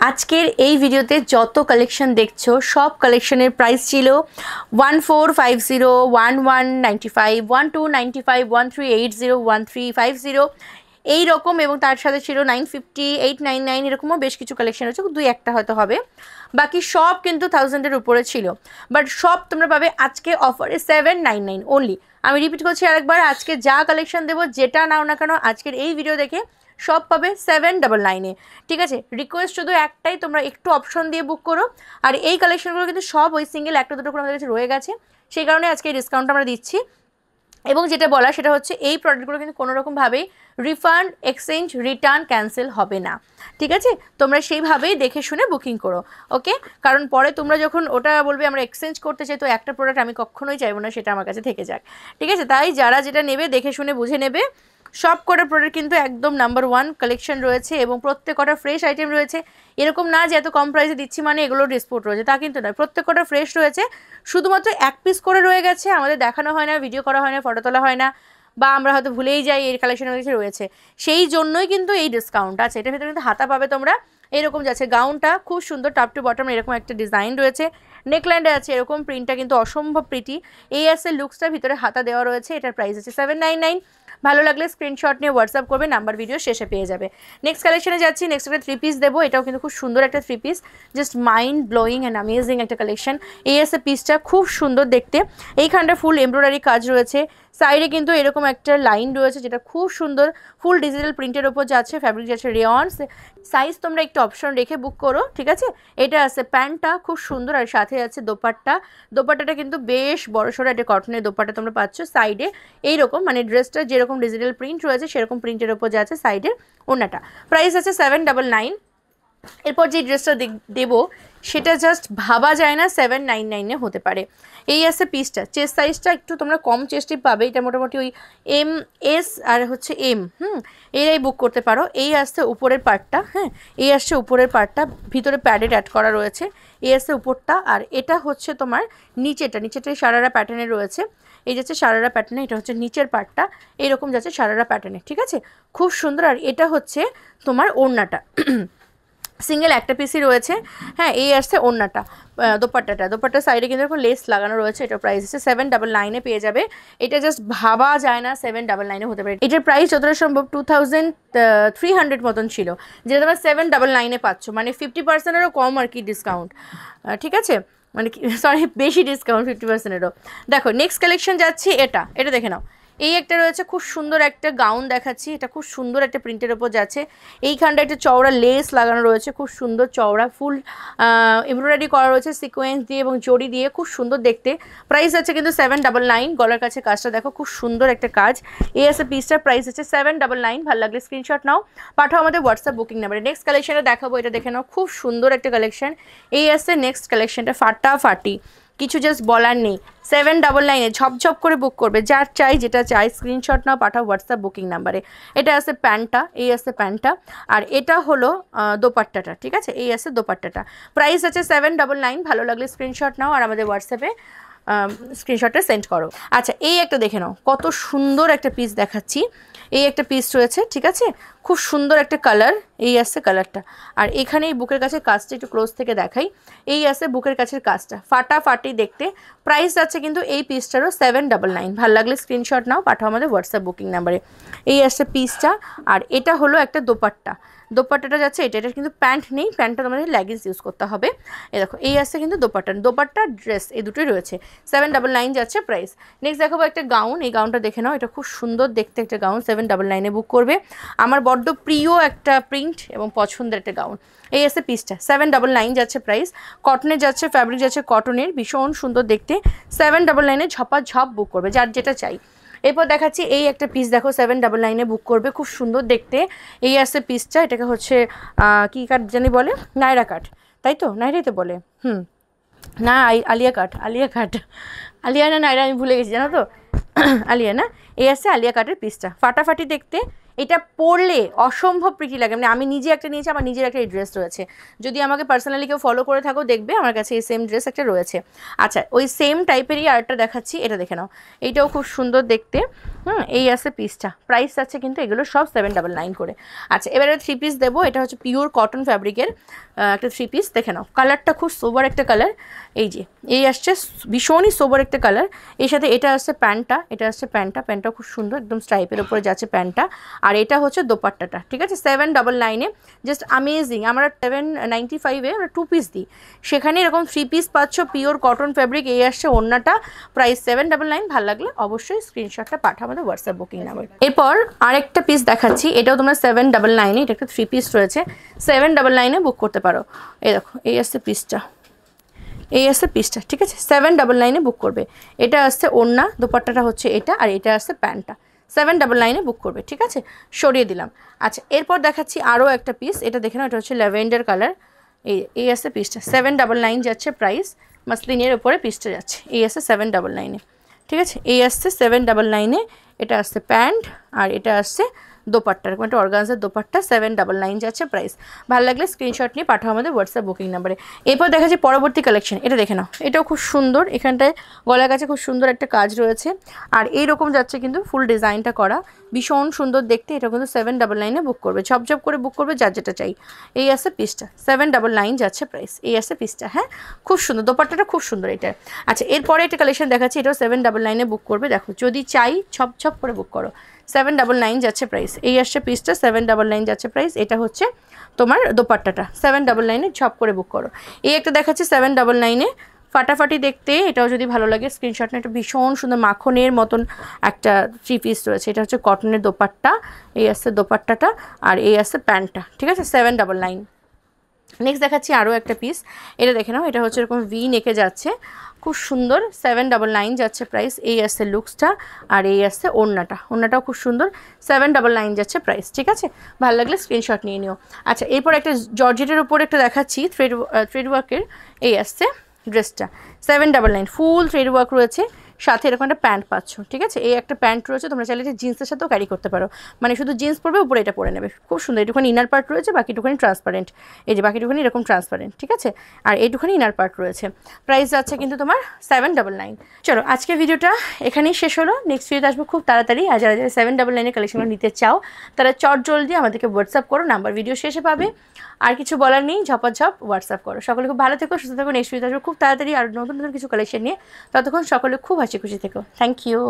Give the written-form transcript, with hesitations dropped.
আজকের এই ভিডিওতে যত কালেকশন দেখছো সব কালেকশনের প্রাইস ছিল 1450, 1195, 1295, 1380, 1350 এই রকম, এবং তার সাথে ছিল 950, 899 এরকমও বেশ কিছু কালেকশন আছে, দুই একটা হয়তো হবে, বাকি সব কিন্তু 1000-এর উপরে ছিল। বাট সব তোমরা পাবে আজকে অফারে 799 অনলি। আমি রিপিট করছি আরেকবার, আজকে যা কালেকশন দেবো যেটা নাও না কেন আজকের এই ভিডিও দেখে সব পাবে 799-এ। ঠিক আছে, রিকোয়েস্ট শুধু একটাই, তোমরা একটু অপশন দিয়ে বুক করো। আর এই কালেকশনগুলো কিন্তু সব ওই সিঙ্গেল একটা দুটো করে আমাদের কাছে রয়ে গেছে, সেই কারণে আজকে এই ডিসকাউন্ট আমরা দিচ্ছি। এবং যেটা বলা সেটা হচ্ছে এই প্রোডাক্টগুলো কিন্তু কোনোরকমভাবেই রিফান্ড, এক্সচেঞ্জ, রিটার্ন, ক্যান্সেল হবে না। ঠিক আছে, তোমরা সেইভাবেই দেখে শুনে বুকিং করো, ওকে? কারণ পরে তোমরা যখন ওটা বলবে আমরা এক্সচেঞ্জ করতে চাই, তো একটা প্রোডাক্ট আমি কখনোই চাইবো না সেটা আমার কাছে থেকে যাক। ঠিক আছে, তাই যারা যেটা নেবে দেখে শুনে বুঝে নেবে। সব কটা প্রোডাক্ট কিন্তু একদম নাম্বার 1 কালেকশন রয়েছে এবং প্রত্যেক কটা ফ্রেশ আইটেম রয়েছে। এরকম না যে এত কম প্রাইসে দিচ্ছি মানে এগুলো ডিসপোর্ট রয়েছে, তা কিন্তু নয়। প্রত্যেক কটা ফ্রেশ রয়েছে, শুধুমাত্র এক পিস করে রয়ে গেছে, আমাদের দেখানো হয় না, ভিডিও করা হয় না, ফটো তোলা হয় না, বা আমরা হয়তো ভুলেই যাই এই কালেকশনের কাছে রয়েছে, সেই জন্যই কিন্তু এই ডিসকাউন্ট আছে। এটার ভিতরে কিন্তু হাতা পাবে তোমরা, এরকম যাচ্ছে গাউনটা খুব সুন্দর, টপ টু বটম এরকম একটা ডিজাইন রয়েছে, নেকলাইনটা আছে এরকম, প্রিন্টটা কিন্তু অসম্ভব প্রিটি। এই আছে লুকসটার ভিতরে হাতা দেওয়া রয়েছে, এটার প্রাইস আছে 799। ভালো লাগলে স্ক্রিনশট নিয়ে হোয়াটসঅ্যাপ করবে, নাম্বার ভিডিও শেষে পেয়ে যাবে। নেক্সট কালেকশনে যাচ্ছি, নেক্সট একটা 3 পিস দেবো, এটাও কিন্তু খুব সুন্দর একটা 3 piece, just mind blowing and amazing একটা কালেকশন। এই আছে পিসটা খুব সুন্দর দেখতে, এইখানটা ফুল এমব্রয়ডারি কাজ রয়েছে, সাইডে কিন্তু এরকম একটা লাইন রয়েছে যেটা খুব সুন্দর, ফুল ডিজিটাল প্রিন্টের ওপর যাচ্ছে, ফ্যাব্রিক যাচ্ছে রেয়ন্স। সাইজ তোমরা একটু অপশন রেখে বুক করো, ঠিক আছে? এটা আছে প্যান্টটা খুব সুন্দর, আর সাথে আছে দোপাট্টাটা কিন্তু বেশ বড়সড় একটা কটনের দোপাট্টা তোমরা পাচ্ছ। সাইডে এইরকম মানে ড্রেসটা যেরকম ডিজিটাল প্রিন্ট রয়েছে সেরকম প্রিন্টের ওপর যাচ্ছে সাইডের ওড়নাটা। প্রাইস আছে 799। এরপর যে ড্রেসটা দেবো সেটা জাস্ট ভাবা যায় না 799-এ হতে পারে। এই আছে পিসটা, চেস্ট সাইজটা একটু তোমরা কম চেস্টই পাবে, এটা মোটামুটি ওই MS আর হচ্ছে M, এরাই বুক করতে পারো। এই আসছে উপরের পার্টটা, হ্যাঁ, এই আসছে উপরের পার্টটা, ভিতরে প্যাডেড অ্যাড করা রয়েছে। এই আসছে উপরটা, আর এটা হচ্ছে তোমার নিচেটাই সারারা প্যাটার্নে রয়েছে। এই যাচ্ছে সারারা প্যাটার্নে, এটা হচ্ছে নিচের পার্টটা, এইরকম যাচ্ছে সারারা প্যাটার্নে। ঠিক আছে, খুব সুন্দর। আর এটা হচ্ছে তোমার ওড়নাটা, সিঙ্গেল একটা পিসই রয়েছে, হ্যাঁ। এই আসছে ওড়নাটা, দোপাট্টার সাইডে কিন্তু এরকম লেস লাগানো রয়েছে। এটার প্রাইস আছে 799-এ পেয়ে যাবে। এটা জাস্ট ভাবা যায় না 799-এ হতে পারে। এটার প্রাইস যতটা সম্ভব 2300 মতন ছিল, যেটা তোমরা 799-এ পাচ্ছ, মানে 50%-এরও কম আর কি ডিসকাউন্ট। ঠিক আছে, মানে সরি, বেশি ডিসকাউন্ট, 50%-এরও। দেখো নেক্সট কালেকশন যাচ্ছি, এটা দেখে নাও। এই একটা রয়েছে, খুব সুন্দর একটা গাউন দেখাচ্ছি, এটা খুব সুন্দর একটা প্রিন্টের ওপর যাচ্ছে। এইখানটা একটা চওড়া লেস লাগানো রয়েছে, খুব সুন্দর চওড়া, ফুল এমব্রয়ডারি করা রয়েছে সিকোয়েন্স দিয়ে এবং জড়ি দিয়ে, খুব সুন্দর দেখতে। প্রাইস আছে কিন্তু 799। গলার কাছে কাজটা দেখো, খুব সুন্দর একটা কাজ। এই আছে পিসটার প্রাইস আছে 799। ভালো লাগলে স্ক্রিনশট নাও, পাঠাও আমাদের হোয়াটসঅ্যাপ বুকিং নাম্বারে। নেক্সট কালেকশনটা দেখাবো, এটা দেখে নাও, খুব সুন্দর একটা কালেকশন। এই আছে নেক্সট কালেকশনটা, ফাটাফাটি, কিছু জাস্ট বলার নেই। 799-এ ঝপঝপ করে বুক করবে, যার চাই যেটা চাই স্ক্রিনশট নাও, পাঠাও হোয়াটসঅ্যাপ বুকিং নাম্বারে। এটা আছে প্যান্টটা, এই আছে প্যান্টটা, আর এটা হলো দোপাট্টাটা। ঠিক আছে, এই আছে দোপাট্টাটা, প্রাইস আছে 799। ভালো লাগলে স্ক্রিনশট নাও আর আমাদের হোয়াটসঅ্যাপে স্ক্রিনশটটা সেন্ড করো। আচ্ছা, এই একটা দেখে নাও, কত সুন্দর একটা পিস দেখাচ্ছি। এই একটা পিস রয়েছে, ঠিক আছে, খুব সুন্দর একটা কালার। এই আসছে কালারটা, আর এখানে এই বুকের কাছে কাজটা একটু ক্লোজ থেকে দেখাই। এই আছে বুকের কাছের কাজটা, ফাটাফাটি দেখতে। প্রাইস আছে কিন্তু এই পিসটারও 799। ভালো লাগলে স্ক্রিনশট নাও, পাঠাও আমাদের হোয়াটসঅ্যাপ বুকিং নাম্বারে। এই আসছে পিসটা, আর এটা হলো একটা দোপাট্টাটা যাচ্ছে, এটা কিন্তু প্যান্ট নেই, প্যান্টটা তোমাদের লেগিংস ইউজ করতে হবে। এই দেখো, এই আসছে কিন্তু দোপাট্টা ড্রেস, এই দুটোই রয়েছে। 799 যাচ্ছে প্রাইস। নেক্সট দেখাবো একটা গাউন, এই গাউনটা দেখে নাও, এটা খুব সুন্দর দেখতে একটা গাউন, 799-এ বুক করবে। আমার বড্ড প্রিয় একটা প্রিন্ট এবং পছন্দের একটা গাউন। এই আসছে পিসটা, 799 যাচ্ছে প্রাইস। কটনের যাচ্ছে, ফ্যাব্রিক যাচ্ছে কটনের, ভীষণ সুন্দর দেখতে। 799-এ ঝপাঝপ বুক করবে, যার যেটা চাই। এরপর দেখাচ্ছি এই একটা পিস, দেখো 799-এ বুক করবে, খুব সুন্দর দেখতে। এই আসছে পিসটা, এটাকে হচ্ছে কি কাট জানি বলে, নায়রা কাট, তাই তো? নায়রাই তো বলে, না আলিয়া কাট, আলিয়া না নায়রা, আমি ভুলে গেছি জানো তো, আলিয়া না। এই আসছে আলিয়া কাটের পিসটা, ফাটাফাটি দেখতে। এটা পরলে অসম্ভব প্রিটি লাগে, মানে আমি নিজে একটা নিয়েছি, আমার নিজের একটা ড্রেস রয়েছে, যদি আমাকে পার্সোনালি কেউ ফলো করে থাকো দেখবে আমার কাছে এই সেম ড্রেস একটা রয়েছে। আচ্ছা ওই সেম টাইপেরই আরেকটা দেখাচ্ছি, এটা দেখে নাও, এইটাও খুব সুন্দর দেখতে। এই আছে পিসটা, প্রাইস আছে কিন্তু এগুলো সব 799 করে। আচ্ছা এবারে 3 পিস দেবো, এটা হচ্ছে পিওর কটন ফ্যাব্রিকের একটা 3 পিস, দেখে নাও কালারটা খুব সোবার একটা কালার, এই যে এই আসছে ভীষণই সোবার একটা কালার, এর সাথে এটা আসছে প্যান্টটা, এটা আসছে প্যান্টটা খুব সুন্দর একদম স্ট্রাইপের উপরে যাচ্ছে প্যান্টটা, আর এটা হচ্ছে দোপাট্টাটা, ঠিক আছে 799-এ, জাস্ট অ্যামেজিং। আমরা 795-এ আমরা 2 পিস দিই, সেখানে এরকম 3 পিস পাচ্ছ পিওর কটন ফ্যাব্রিক, এই আসছে ওড়নাটা, প্রাইস 799। ভালো লাগলে অবশ্যই স্ক্রিনশটটা পাঠাও আমাদের হোয়াটসঅ্যাপ বুকিং নাম্বার। এরপর আরেকটা পিস দেখাচ্ছি, এটাও তোমরা 799-এ, এটা একটা 3 পিস রয়েছে, 799-এ বুক করতে পারো। এই দেখো এই আসছে পিসটা, এই আসছে পিসটা, ঠিক আছে 799-এ বুক করবে। এটা আসছে ওড়না, দোপাট্টাটা হচ্ছে এটা, আর এটা আসছে প্যান্টটা, 799-এ বুক করবে, ঠিক আছে সরিয়ে দিলাম। আচ্ছা এরপর দেখাচ্ছি আরও একটা পিস, এটা দেখে নাও, এটা হচ্ছে ল্যাভেন্ডার কালার, এই আসছে পিসটা, 799 যাচ্ছে প্রাইস, মাসলিনের ওপরে পিসটা যাচ্ছে, এই আসছে 799-এ, ঠিক আছে এই আসছে 799-এ, এটা আসছে প্যান্ট, আর এটা আসছে দোপাট্টার, একটা অর্গানজার দোপাট্টা, 799 যাচ্ছে প্রাইস। ভালো লাগলে স্ক্রিনশট নিয়ে পাঠাও আমাদের হোয়াটসঅ্যাপ বুকিং নাম্বারে। এরপর দেখা যায় পরবর্তী কালেকশন, এটা দেখে নাও, এটাও খুব সুন্দর, এখানটায় গলার কাছে খুব সুন্দর একটা কাজ রয়েছে, আর এইরকম যাচ্ছে কিন্তু ফুল ডিজাইনটা করা, ভীষণ সুন্দর দেখতে। এটা কিন্তু 799-এ বুক করবে, ঝপঝপ করে বুক করবে যার যেটা চাই। এই আছে পিসটা, 799 যাচ্ছে প্রাইস, এই আছে পিসটা, হ্যাঁ খুব সুন্দর, দোপাট্টাটা খুব সুন্দর এটা। আচ্ছা এরপরে একটা কালেকশন দেখাচ্ছি, এটাও 799-এ বুক করবে, দেখো যদি চাই ঝপঝপ করে বুক করো, 799 যাচ্ছে প্রাইস, এই আসছে পিসটা, 799 যাচ্ছে প্রাইস। এটা হচ্ছে তোমার দোপাট্টাটা, 799-এ ঝপ করে বুক করো। এই একটা দেখাচ্ছি 799-এ, ফাটাফাটি দেখতে, এটাও যদি ভালো লাগে স্ক্রিনশট নিয়ে, এটা ভীষণ সুন্দর মাখনের মতন একটা 3 পিস রয়েছে, এটা হচ্ছে কটনের দোপাট্টা, এই আসছে দোপাট্টাটা, আর এই আসছে প্যান্টটা, ঠিক আছে 799। নেক্সট দেখাচ্ছি আরও একটা পিস, এটা দেখে নাও, এটা হচ্ছে এরকম ভি নেকে যাচ্ছে, খুব সুন্দর, 799 যাচ্ছে প্রাইস, এই আসছে লুকসটা, আর এই আসছে ওড়নাটাও খুব সুন্দর, 799 যাচ্ছে প্রাইস, ঠিক আছে ভালো লাগলে স্ক্রিনশট নিয়ে নিও। আচ্ছা এরপর একটা জর্জেটের উপর একটা দেখাচ্ছি থ্রেড ওয়ার্কের, এই আসছে ড্রেসটা, 799 ফুল থ্রেড ওয়ার্ক রয়েছে, সাথে এরকম একটা প্যান্ট পাচ্ছ, ঠিক আছে এই একটা প্যান্ট রয়েছে, তোমরা চাইলে জিন্সের সাথেও ক্যারি করতে পারো, মানে শুধু জিন্স পরবে উপরে এটা পরে নেবে, খুব সুন্দর। এটুখানি ইনার পার্ট রয়েছে, বাকিটুখানি ট্রান্সপারেন্ট, এই যে বাকিটুখানি এরকম ট্রান্সপারেন্ট, ঠিক আছে, আর এইটুখানি ইনার পার্ট রয়েছে। প্রাইস যাচ্ছে কিন্তু তোমার 799। চলো আজকের ভিডিওটা এখানেই শেষ হলো, নেক্সট ভিডিওতে আসবো খুব তাড়াতাড়ি। আর যারা যারা 799-এর কালেকশনগুলো নিতে চাও তারা জলদি আমাদেরকে হোয়াটসঅ্যাপ করো, নাম্বার ভিডিও শেষে পাবে। আর কিছু বলার নেই, ঝপাঝপ হোয়াটসঅ্যাপ করো। সকলে খুব ভালো থেকো, সুস্থ থেকো, নেক্সট ভিডিওতে আসবো খুব তাড়াতাড়ি আর নতুন নতুন কিছু কালেকশন নিয়ে। ততক্ষণ সকলে খুব হাসি খুশি থেকো, থ্যাংক ইউ।